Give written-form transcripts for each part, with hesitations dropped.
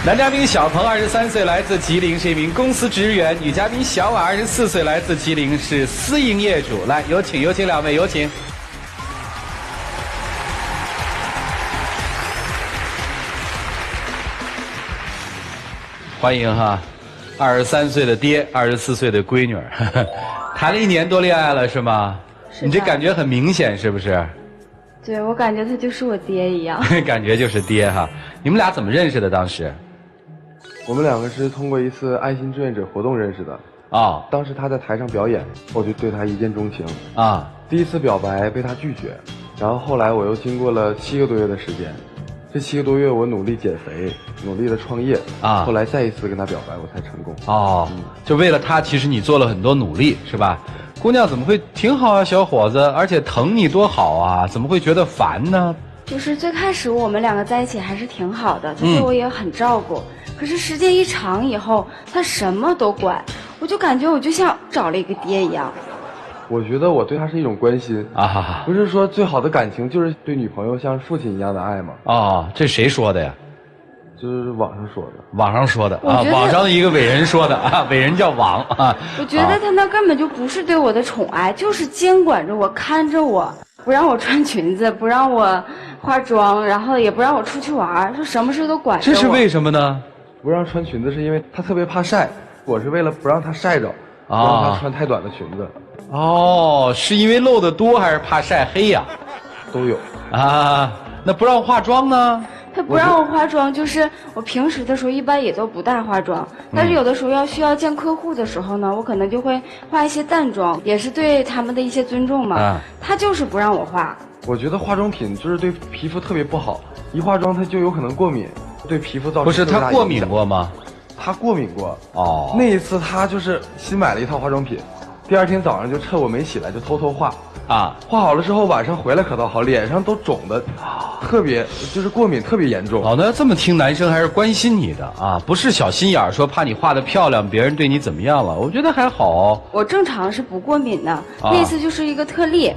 男嘉宾小鹏23岁，来自吉林，是一名公司职员；女嘉宾小婉24岁，来自吉林，是私营业主。来，有请两位，有请。欢迎哈，23岁的爹，24岁的闺女，谈了1年多恋爱了是吗？是。你这感觉很明显是不是？对，我感觉他就是我爹一样。感觉就是爹哈。你们俩怎么认识的？当时？我们两个是通过一次爱心志愿者活动认识的。啊，当时他在台上表演，我就对他一见钟情。啊，第一次表白被他拒绝，然后后来我又经过了7个多月的时间，这7个多月我努力减肥，努力的创业啊，后来再一次跟他表白，我才成功。哦，就为了他，其实你做了很多努力，是吧？姑娘怎么会挺好啊，小伙子，而且疼你多好啊，怎么会觉得烦呢？就是最开始我们两个在一起还是挺好的，他对我也很照顾。可是时间一长以后，他什么都管，我就感觉我就像找了一个爹一样。我觉得我对他是一种关心啊，不是说最好的感情就是对女朋友像父亲一样的爱吗？哦，这谁说的呀？就是网上说的。网上说的啊，网上一个伟人说的啊，伟人叫网啊。我觉得他那根本就不是对我的宠爱，就是监管着我，看着我，不让我穿裙子，不让我化妆，然后也不让我出去玩，说什么事都管着我。这是为什么呢？不让穿裙子是因为他特别怕晒，我是为了不让他晒着，不让他穿太短的裙子。哦，是因为露得多还是怕晒黑呀？都有啊。那不让化妆呢？他不让我化妆，就是我平时的时候一般也都不带化妆，但是有的时候需要见客户的时候呢，我可能就会化一些淡妆，也是对他们的一些尊重嘛。他就是不让我化。我觉得化妆品就是对皮肤特别不好，一化妆它就有可能过敏，对皮肤造成不是他过敏过吗？他过敏过。哦，那一次他就是新买了一套化妆品，第2天早上就趁我没起来就偷偷化。啊，化好了之后晚上回来可倒好，脸上都肿的，特别就是过敏特别严重。哦，那这么听男生还是关心你的啊，不是小心眼儿说怕你画得漂亮，别人对你怎么样了？我觉得还好。我正常是不过敏的，那次就是一个特例。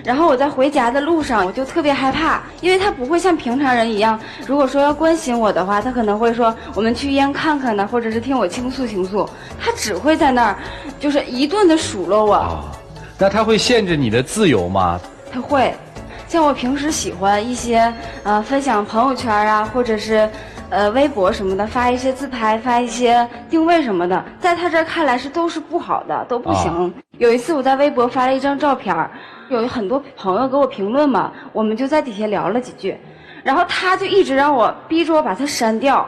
然后我在回家的路上，我就特别害怕，因为他不会像平常人一样，如果说要关心我的话，他可能会说我们去医院看看呢，或者是听我倾诉倾诉。他只会在那儿，就是一顿的数落我。那他会限制你的自由吗？他会，像我平时喜欢一些分享朋友圈啊，或者是微博什么的，发一些自拍，发一些定位什么的，在他这儿看来都是不好的，都不行。有一次我在微博发了一张照片，有很多朋友给我评论嘛，我们就在底下聊了几句，然后他就一直让我逼着我把它删掉。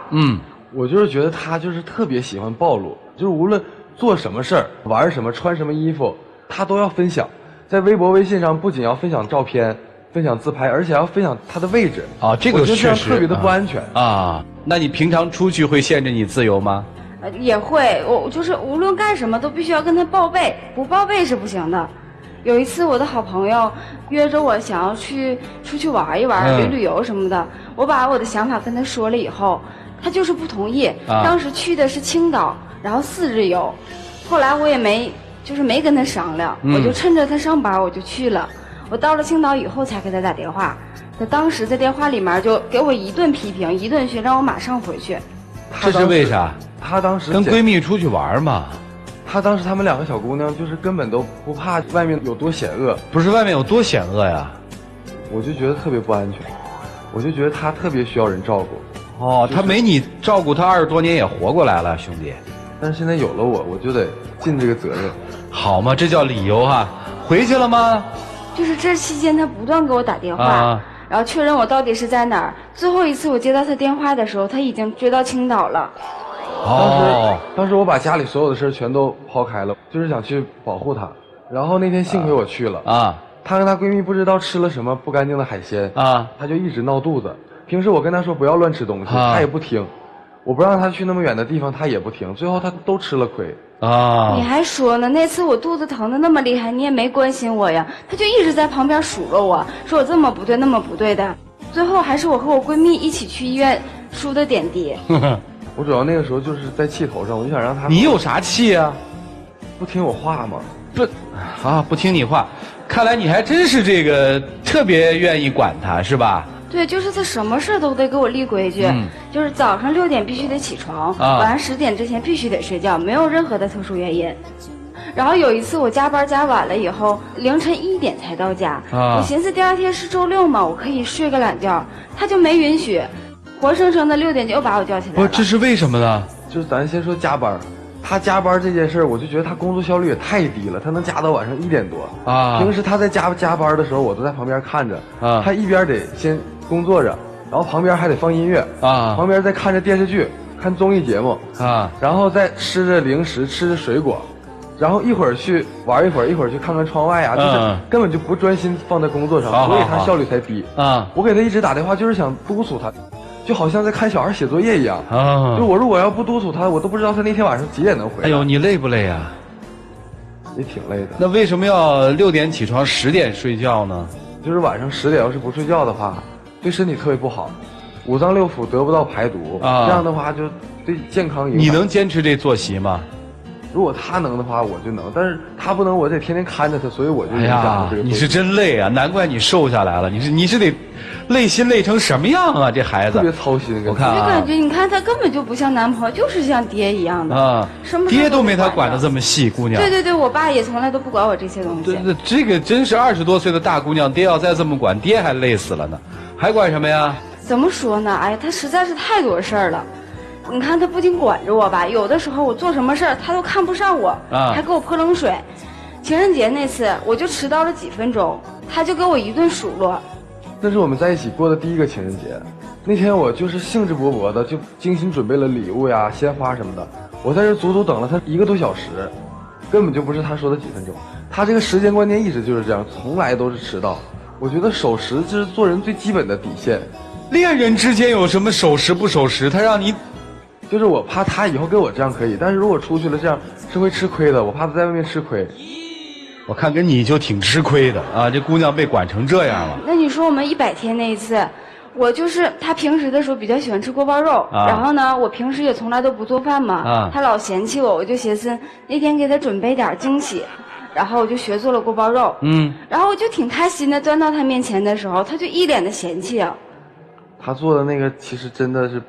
我就是觉得他就是特别喜欢暴露，就是无论做什么事儿、玩什么、穿什么衣服，他都要分享。在微博、微信上不仅要分享照片、分享自拍，而且要分享他的位置。啊，这个确实特别的不安全啊。那你平常出去会限制你自由吗？也会，我就是无论干什么都必须要跟他报备，不报备是不行的。有一次我的好朋友约着我想要出去玩一玩、旅游什么的，我把我的想法跟他说了以后，他就是不同意。当时去的是青岛，然后4日游，后来我也没跟他商量，我就趁着他上班我就去了。我到了青岛以后才给他打电话，他当时在电话里面就给我一顿批评，一顿训，让我马上回去。这是为啥？他当时跟闺蜜出去玩嘛。他当时他们2个小姑娘就是根本都不怕外面有多险恶。不是外面有多险恶呀，我就觉得特别不安全，我就觉得他特别需要人照顾。哦，他没你照顾，他20多年也活过来了，兄弟。但是现在有了我就得尽这个责任。好嘛，这叫理由哈。回去了吗？就是这期间他不断给我打电话，然后确认我到底是在哪儿。最后一次我接到他电话的时候，他已经追到青岛了。当时我把家里所有的事全都抛开了，就是想去保护他。然后那天幸亏我去了她跟她闺蜜不知道吃了什么不干净的海鲜她就一直闹肚子。平时我跟她说不要乱吃东西，她也不听。我不让她去那么远的地方，她也不听。最后她都吃了亏。你还说呢？那次我肚子疼的那么厉害，你也没关心我呀。她就一直在旁边数落我，说我这么不对那么不对的。最后还是我和我闺蜜一起去医院输的点滴。我主要那个时候就是在气头上，我就想让她。你有啥气啊？不听我话吗？不听你话，看来你还真是这个特别愿意管她是吧？对，就是他什么事都得给我立规矩，就是早上6点必须得起床，晚上10点之前必须得睡觉，没有任何的特殊原因。然后有一次我加班加晚了以后，凌晨1点才到家，我寻思第2天是周6嘛，我可以睡个懒觉，他就没允许，活生生的6点就又把我叫起来了。不，这是为什么呢？就是咱先说加班，他加班这件事儿，我就觉得他工作效率也太低了，他能加到晚上1点多啊。平时他在加班的时候，我都在旁边看着啊，他一边得先工作着，然后旁边还得放音乐啊，旁边在看着电视剧、看综艺节目啊，然后再吃着零食、吃着水果。然后一会儿去玩一会儿，一会儿去看看窗外啊，就是根本就不专心放在工作上，所以他效率才低啊。我给他一直打电话，就是想督促他，就好像在看小孩写作业一样啊。就我如果要不督促他，我都不知道他那天晚上几点能回来。哎呦，你累不累啊？也挺累的。那为什么要6点起床10点睡觉呢？就是晚上10点要是不睡觉的话，对身体特别不好，5脏6腑得不到排毒啊，这样的话就对健康影响。你能坚持这作息吗？如果他能的话，我就能，但是他不能，我得天天看着他，所以我就影响这个。你是真累啊，难怪你瘦下来了。你是得累心累成什么样啊？这孩子特别操心，我看啊，就感觉你看他根本就不像男朋友，就是像爹一样的啊，什么爹都没他管得这么细，姑娘。对，我爸也从来都不管我这些东西。对，这个真是20多岁的大姑娘，爹要再这么管，爹还累死了呢，还管什么呀？怎么说呢？哎，他实在是太多事儿了。你看他不仅管着我吧，有的时候我做什么事儿他都看不上我，还给我泼冷水。情人节那次我就迟到了几分钟，他就给我一顿数落。那是我们在一起过的第1个情人节，那天我就是兴致勃勃的，就精心准备了礼物呀、鲜花什么的。我在这足足等了他1个多小时，根本就不是他说的几分钟。他这个时间观念一直就是这样，从来都是迟到。我觉得守时这是做人最基本的底线。恋人之间有什么守时不守时？他让你。就是我怕他以后跟我这样可以，但是如果出去了这样是会吃亏的，我怕他在外面吃亏。我看跟你就挺吃亏的啊，这姑娘被管成这样了。那你说我们100天那一次，我就是他平时的时候比较喜欢吃锅包肉，然后呢，我平时也从来都不做饭嘛，他老嫌弃我，我就寻思那天给他准备点惊喜，然后我就学做了锅包肉，然后我就挺开心的，端到他面前的时候，他就一脸的嫌弃啊。他做的那个其实真的是。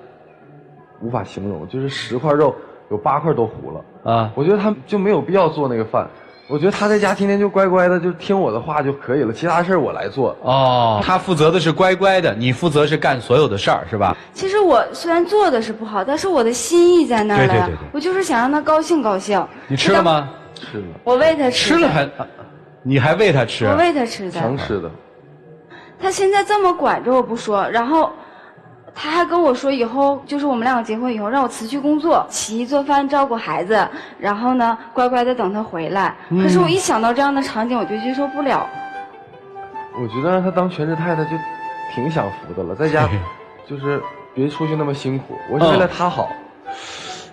无法形容，就是10块肉有8块都糊了啊！我觉得他就没有必要做那个饭，我觉得他在家天天就乖乖的就听我的话就可以了，其他事儿我来做。哦，他负责的是乖乖的，你负责是干所有的事儿，是吧？其实我虽然做的是不好，但是我的心意在那儿了。对，我就是想让他高兴高兴。你吃了吗？吃了。我喂他吃。吃了还，你还喂他吃？我喂他吃的。常吃的。他现在这么管着我不说，然后。他还跟我说，以后就是我们2个结婚以后，让我辞去工作，洗衣做饭照顾孩子，然后呢，乖乖的等他回来。可是我一想到这样的场景，我就接受不了。我觉得让他当全职太太就挺享福的了，在家就是别出去那么辛苦，我是为了他好。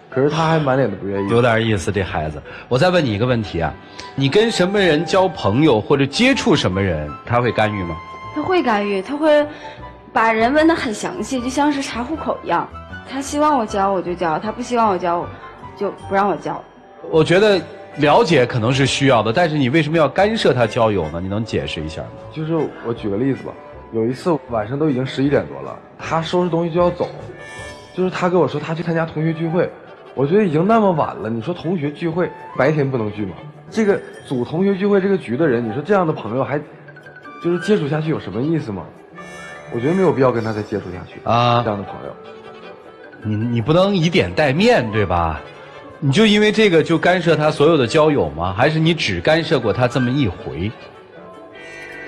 可是他还满脸的不愿意。有点意思，这孩子。我再问你一个问题啊，你跟什么人交朋友或者接触什么人，他会干预吗？他会干预，他会。把人问得很详细，就像是查户口一样。他希望我教我就教，他不希望我教就不让我教。我觉得了解可能是需要的，但是你为什么要干涉他交友呢？你能解释一下吗？就是我举个例子吧，有一次晚上都已经11点多了，他收拾东西就要走，就是他跟我说他去参加同学聚会，我觉得已经那么晚了，你说同学聚会白天不能聚吗？这个组同学聚会这个局的人，你说这样的朋友还就是接触下去有什么意思吗？我觉得没有必要跟他再接触下去啊，这样的朋友，你不能以点带面，对吧？你就因为这个就干涉他所有的交友吗？还是你只干涉过他这么一回？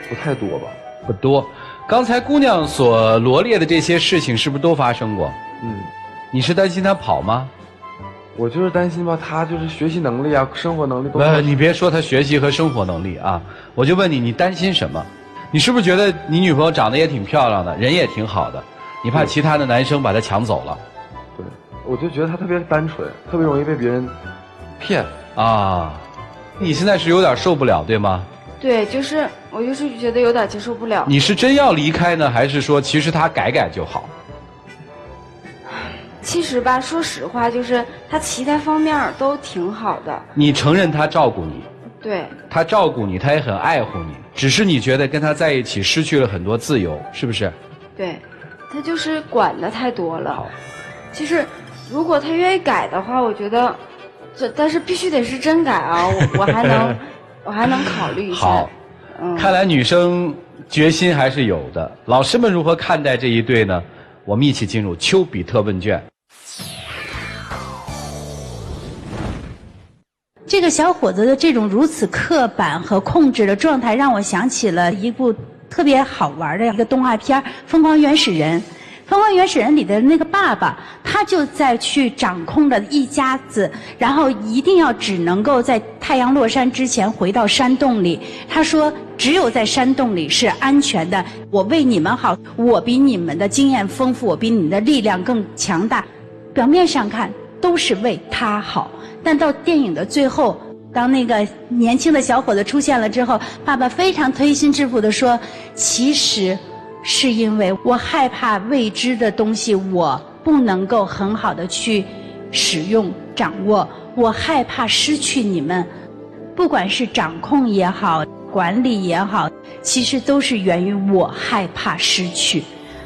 不太多吧？不多。刚才姑娘所罗列的这些事情，是不是都发生过？你是担心他跑吗？我就是担心吧，他就是学习能力啊、生活能力都。你别说他学习和生活能力啊，我就问你，你担心什么？你是不是觉得你女朋友长得也挺漂亮的，人也挺好的，你怕其他的男生把她抢走了？对，我就觉得她特别单纯，特别容易被别人骗啊。你现在是有点受不了，对吗？对，我就是觉得有点接受不了。你是真要离开呢，还是说其实他改改就好？其实吧，说实话，就是他其他方面都挺好的。你承认他照顾你？对，他照顾你，他也很爱护你，只是你觉得跟他在一起失去了很多自由，是不是？对，他就是管的太多了。其实，如果他愿意改的话，我觉得，但是必须得是真改啊，我还能考虑一下。好，看来女生决心还是有的。老师们如何看待这一对呢？我们一起进入丘比特问卷。这个小伙子的这种如此刻板和控制的状态，让我想起了一部特别好玩的一个动画片《疯狂原始人》。《疯狂原始人》里的那个爸爸，他就在去掌控着一家子，然后一定要只能够在太阳落山之前回到山洞里。他说，只有在山洞里是安全的。我为你们好，我比你们的经验丰富，我比你们的力量更强大。表面上看都是为他好，但到电影的最后，当那个年轻的小伙子出现了之后，爸爸非常推心置腹地说，其实是因为我害怕未知的东西，我不能够很好的去使用掌握，我害怕失去你们。不管是掌控也好，管理也好，其实都是源于我害怕失去。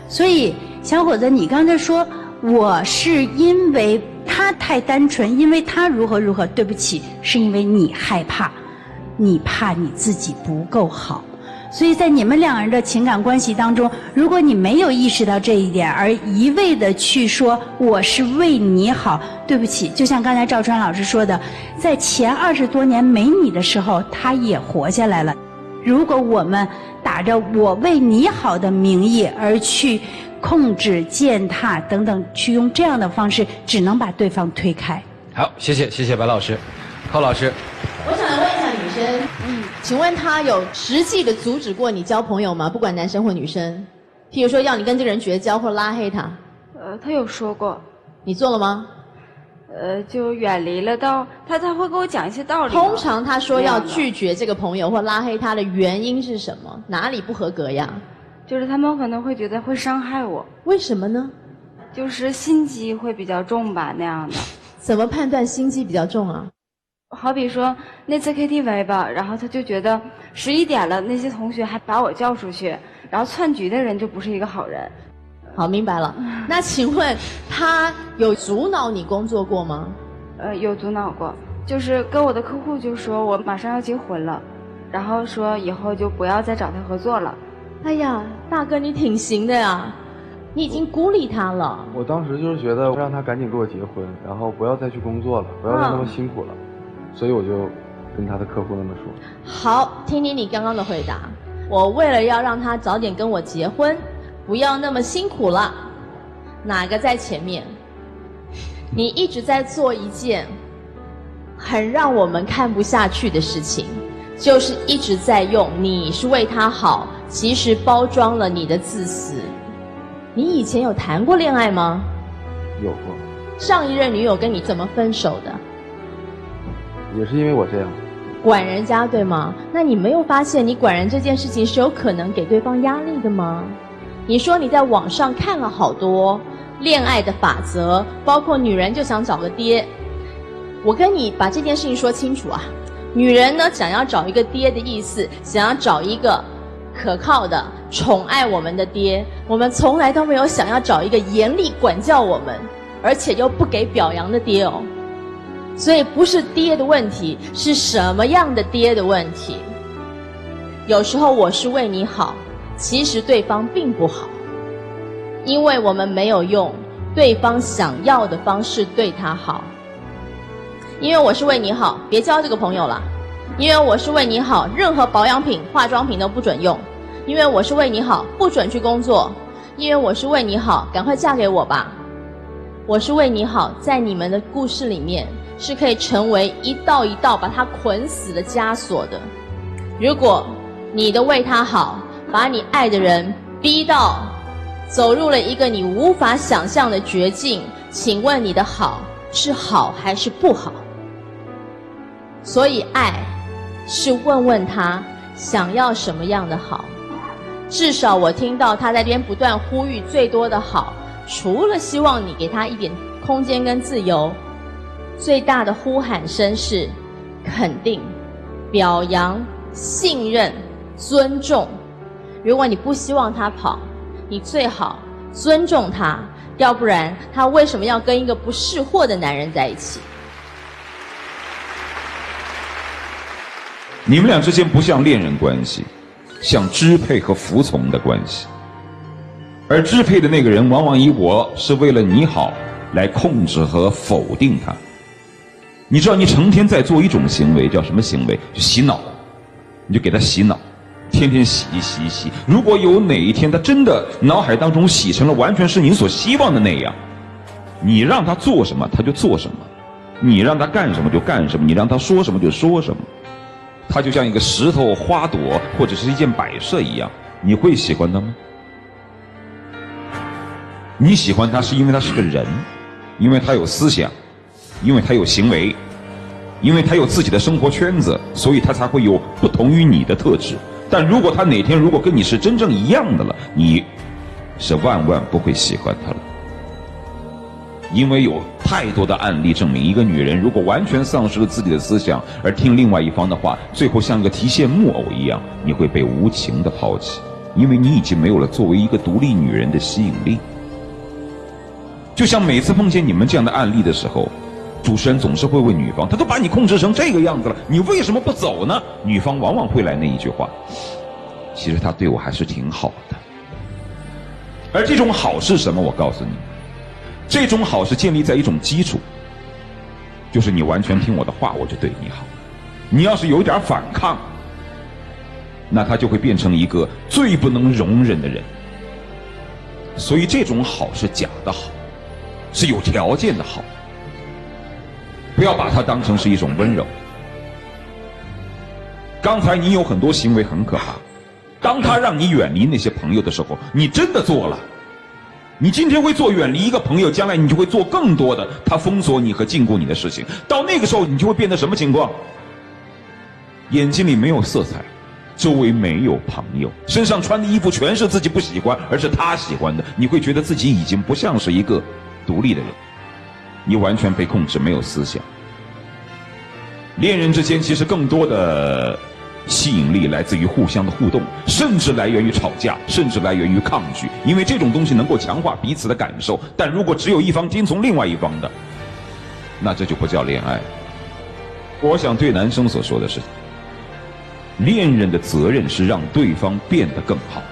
所以小伙子，你刚才说我是因为他太单纯，因为他如何如何，对不起，是因为你害怕，你怕你自己不够好。所以在你们两人的情感关系当中，如果你没有意识到这一点，而一味的去说我是为你好，对不起，就像刚才赵川老师说的，在前20多年没你的时候，他也活下来了。如果我们打着我为你好的名义而去控制、践踏等等，去用这样的方式，只能把对方推开。好，谢谢白老师。寇老师，我想来问一下女生，请问他有实际的阻止过你交朋友吗？不管男生或女生，譬如说要你跟这个人绝交或拉黑他。他有说过。你做了吗？就远离了到他会跟我讲一些道理。通常他说要拒绝这个朋友或拉黑他的原因是什么？哪里不合格呀？就是他们可能会觉得会伤害我。为什么呢？就是心机会比较重吧，那样的。怎么判断心机比较重啊？好比说那次 KTV 吧，然后他就觉得11点了，那些同学还把我叫出去，然后窜局的人就不是一个好人。好，明白了。那请问他有阻挠你工作过吗？有阻挠过，就是跟我的客户就说我马上要结婚了，然后说以后就不要再找他合作了。哎呀，大哥你挺行的呀，你已经孤立他了。我当时就是觉得让他赶紧跟我结婚，然后不要再去工作了，不要再那么辛苦了，所以我就跟他的客户那么说。好，听听你刚刚的回答。我为了要让他早点跟我结婚，不要那么辛苦了，哪个在前面？你一直在做一件很让我们看不下去的事情，就是一直在用你是为他好，其实包装了你的自私。你以前有谈过恋爱吗？有过。上一任女友跟你怎么分手的？也是因为我这样。管人家对吗？那你没有发现你管人这件事情是有可能给对方压力的吗？你说你在网上看了好多恋爱的法则，包括女人就想找个爹。我跟你把这件事情说清楚啊。女人呢，想要找一个爹的意思，想要找一个可靠的宠爱我们的爹。我们从来都没有想要找一个严厉管教我们而且又不给表扬的爹哦。所以不是爹的问题，是什么样的爹的问题。有时候我是为你好，其实对方并不好，因为我们没有用对方想要的方式对他好。因为我是为你好，别交这个朋友了。因为我是为你好，任何保养品、化妆品都不准用。因为我是为你好，不准去工作。因为我是为你好，赶快嫁给我吧。我是为你好，在你们的故事里面是可以成为一道一道把他捆死的枷锁的。如果你的为他好，把你爱的人逼到走入了一个你无法想象的绝境，请问你的好是好还是不好？所以爱是问问他想要什么样的好。至少我听到他在这边不断呼吁最多的好，除了希望你给他一点空间跟自由，最大的呼喊声是肯定、表扬、信任、尊重。如果你不希望他跑，你最好尊重他，要不然他为什么要跟一个不识货的男人在一起？你们俩之间不像恋人关系，像支配和服从的关系。而支配的那个人往往以我是为了你好来控制和否定他。你知道你成天在做一种行为，叫什么行为？就洗脑。你就给他洗脑，天天洗。如果有哪一天他真的脑海当中洗成了完全是你所希望的那样，你让他做什么他就做什么，你让他干什么就干什么，你让他说什么就说什么。他就像一个石头、花朵或者是一件摆设一样，你会喜欢他吗？你喜欢他是因为他是个人，因为他有思想，因为他有行为，因为他有自己的生活圈子，所以他才会有不同于你的特质。但如果他哪天如果跟你是真正一样的了，你是万万不会喜欢他了。因为有太多的案例证明，一个女人如果完全丧失了自己的思想，而听另外一方的话，最后像个提线木偶一样，你会被无情的抛弃，因为你已经没有了作为一个独立女人的吸引力。就像每次碰见你们这样的案例的时候，主持人总是会问女方，他都把你控制成这个样子了，你为什么不走呢？女方往往会来那一句话，其实他对我还是挺好的。而这种好是什么？我告诉你，这种好是建立在一种基础，就是你完全听我的话，我就对你好。你要是有点反抗，那他就会变成一个最不能容忍的人。所以这种好是假的好，是有条件的好，不要把它当成是一种温柔。刚才你有很多行为很可怕，当他让你远离那些朋友的时候，你真的做了。你今天会做远离一个朋友，将来你就会做更多的他封锁你和禁锢你的事情。到那个时候你就会变得什么情况？眼睛里没有色彩，周围没有朋友，身上穿的衣服全是自己不喜欢而是他喜欢的，你会觉得自己已经不像是一个独立的人，你完全被控制，没有思想。恋人之间其实更多的吸引力来自于互相的互动，甚至来源于吵架，甚至来源于抗拒，因为这种东西能够强化彼此的感受。但如果只有一方听从另外一方的，那这就不叫恋爱。我想对男生所说的是，恋人的责任是让对方变得更好。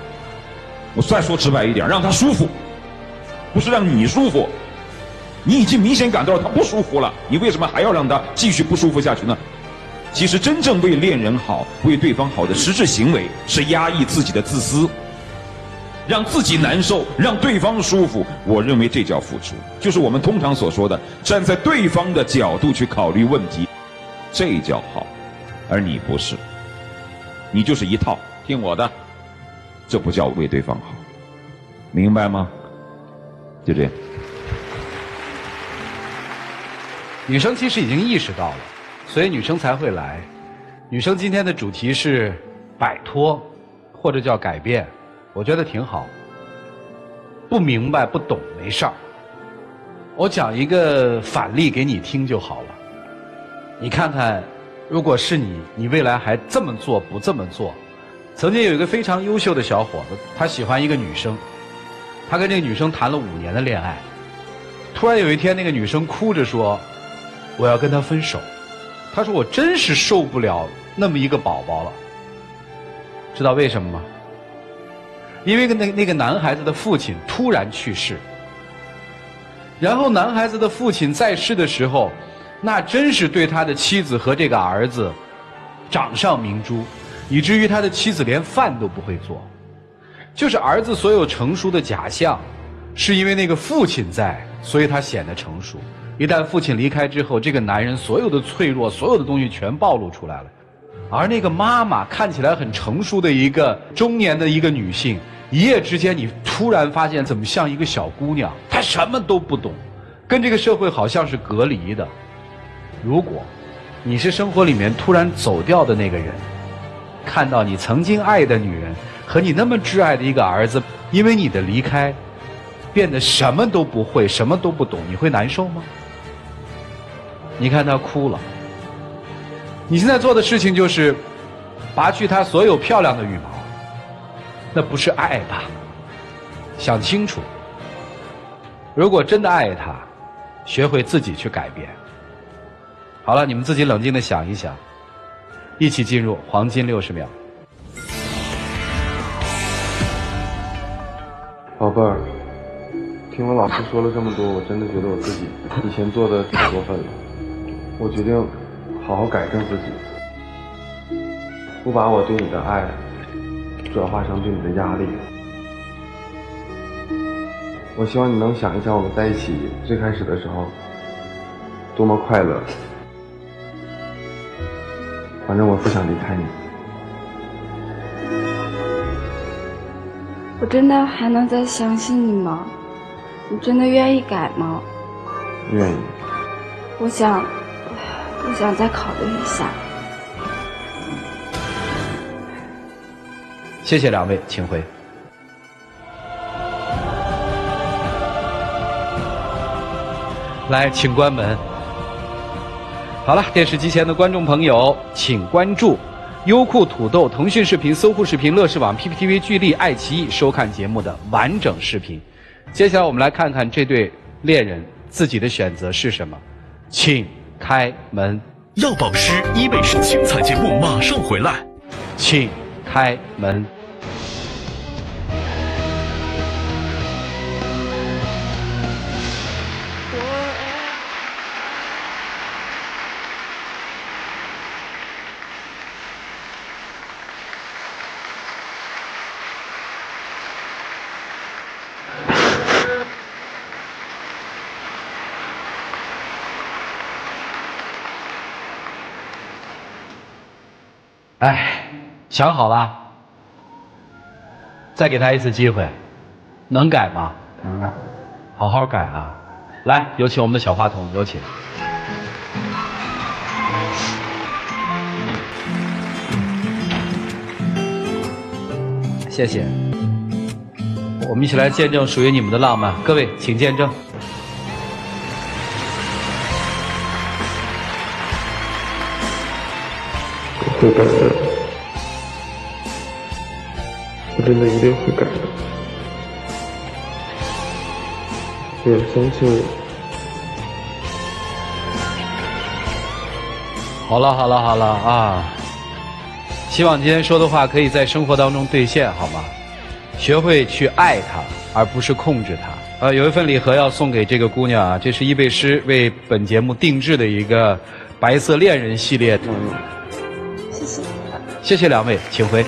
我再说直白一点，让他舒服，不是让你舒服。你已经明显感到他不舒服了，你为什么还要让他继续不舒服下去呢？其实真正为恋人好、为对方好的实质行为是压抑自己的自私，让自己难受，让对方舒服。我认为这叫付出，就是我们通常所说的站在对方的角度去考虑问题，这叫好。而你不是，你就是一套听我的，这不叫为对方好，明白吗？就这样。女生其实已经意识到了，所以女生才会来。女生今天的主题是摆脱，或者叫改变，我觉得挺好。不明白不懂没事儿，我讲一个反例给你听就好了。你看看，如果是你，你未来还这么做不这么做？曾经有一个非常优秀的小伙子，他喜欢一个女生，他跟这个女生谈了5年的恋爱，突然有一天那个女生哭着说，我要跟他分手。他说我真是受不了那么一个宝宝了。知道为什么吗？因为那个男孩子的父亲突然去世，然后男孩子的父亲在世的时候，那真是对他的妻子和这个儿子掌上明珠，以至于他的妻子连饭都不会做。就是儿子所有成熟的假象，是因为那个父亲在，所以他显得成熟。一旦父亲离开之后，这个男人所有的脆弱，所有的东西全暴露出来了。而那个妈妈看起来很成熟的一个中年的一个女性，一夜之间你突然发现怎么像一个小姑娘，她什么都不懂，跟这个社会好像是隔离的。如果你是生活里面突然走掉的那个人，看到你曾经爱的女人和你那么挚爱的一个儿子，因为你的离开变得什么都不会，什么都不懂，你会难受吗？你看他哭了，你现在做的事情就是拔去他所有漂亮的羽毛，那不是爱吧？想清楚。如果真的爱他，学会自己去改变。好了，你们自己冷静地想一想，一起进入黄金60秒。宝贝儿，听了老师说了这么多，我真的觉得我自己以前做的太过分了。我决定好好改正自己，不把我对你的爱转化成对你的压力。我希望你能想一想我们在一起最开始的时候多么快乐。反正我不想离开你。我真的还能再相信你吗？你真的愿意改吗？愿意。我想再考虑一下。谢谢两位，请回。来，请关门。好了，电视机前的观众朋友，请关注优酷、土豆、腾讯视频、搜狐视频、乐视网、PPTV、巨力、爱奇艺收看节目的完整视频。接下来我们来看看这对恋人自己的选择是什么。请开门。药宝师医美师精彩节目马上回来。请开门。哎，想好了，再给他一次机会，能改吗？能改，好好改啊！来，有请我们的小话筒，有请。谢谢，我们一起来见证属于你们的浪漫。各位，请见证。会改的，我真的一定会改的。你要相信我。好了啊！希望今天说的话可以在生活当中兑现，好吗？学会去爱他，而不是控制他。有一份礼盒要送给这个姑娘啊，这是易贝诗为本节目定制的一个白色恋人系列。谢谢两位，请回。